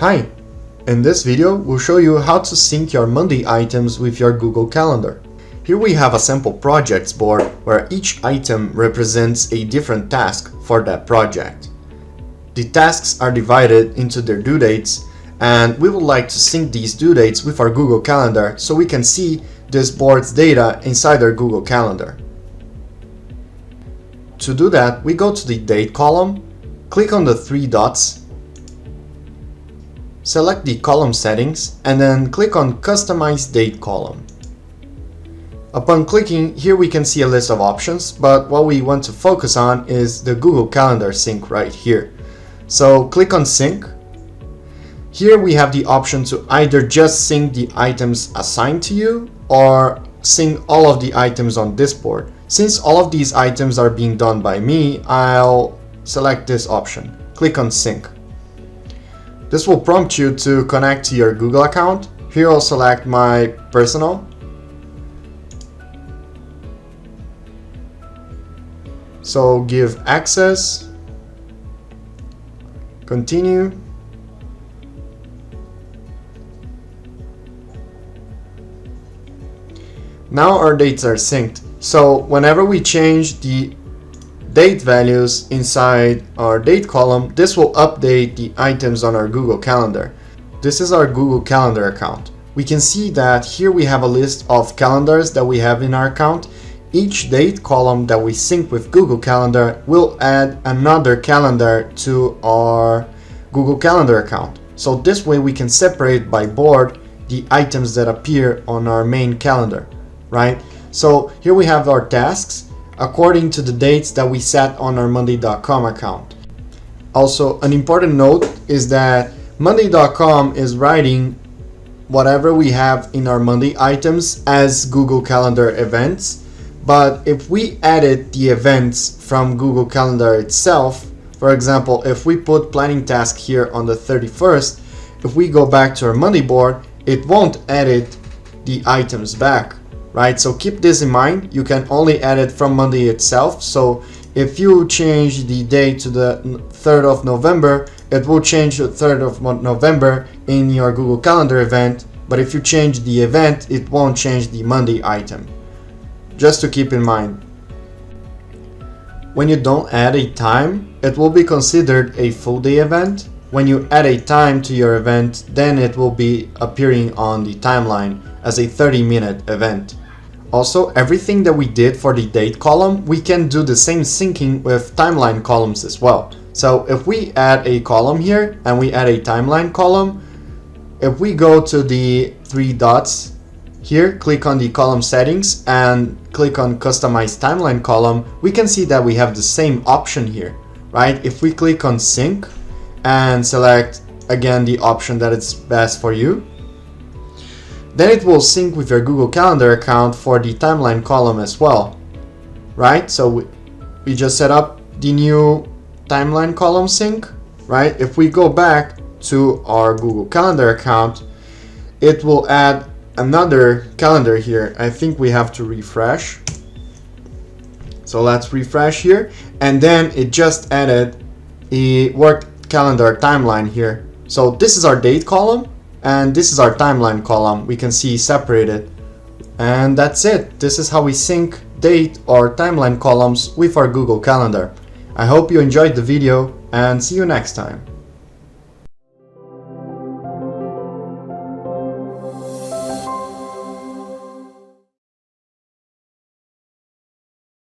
Hi! In this video, we'll show you how to sync your Monday items with your Google Calendar. Here we have a sample projects board where each item represents a different task for that project. The tasks are divided into their due dates, and we would like to sync these due dates with our Google Calendar so we can see this board's data inside our Google Calendar. To do that, we go to the date column, click on the three dots, select the column settings, and then click on Customize Date column. Upon clicking, here we can see a list of options, but what we want to focus on is the Google Calendar sync right here. So click on Sync. Here we have the option to either just sync the items assigned to you or sync all of the items on this board. Since all of these items are being done by me, I'll select this option. Click on Sync. This will prompt you to connect to your Google account. Here I'll select my personal. So give access, continue. Now our dates are synced. So whenever we change the date values inside our date column, this will update the items on our Google Calendar. This is our Google Calendar account. We can see that here we have a list of calendars that we have in our account. Each date column that we sync with Google Calendar will add another calendar to our Google Calendar account. So this way we can separate by board the items that appear on our main calendar, right? So here we have our tasks according to the dates that we set on our Monday.com account. Also, an important note is that Monday.com is writing whatever we have in our Monday items as Google Calendar events, but if we edit the events from Google Calendar itself, for example, if we put planning task here on the 31st, if we go back to our Monday board, it won't edit the items back. Right, so keep this in mind. You can only edit from Monday itself. So if you change the date to the 3rd of November, it will change the 3rd of November in your Google Calendar event. But if you change the event, it won't change the Monday item. Just to keep in mind. When you don't add a time, it will be considered a full day event. When you add a time to your event, then it will be appearing on the timeline as a 30-minute event. Also, everything that we did for the date column, we can do the same syncing with timeline columns as well. So if we add a column here and we add a timeline column, if we go to the three dots here, click on the column settings and click on Customize Timeline column, we can see that we have the same option here, right? If we click on Sync and select again the option that is best for you, then it will sync with your Google Calendar account for the timeline column as well, right? So we just set up the new timeline column sync, right? If we go back to our Google Calendar account, it will add another calendar here. I think we have to refresh. So let's refresh here. And then it just added a work calendar timeline here. So this is our date column. And this is our timeline column. We can see separated. And that's it. This is how we sync date or timeline columns with our Google Calendar. I hope you enjoyed the video and see you next time.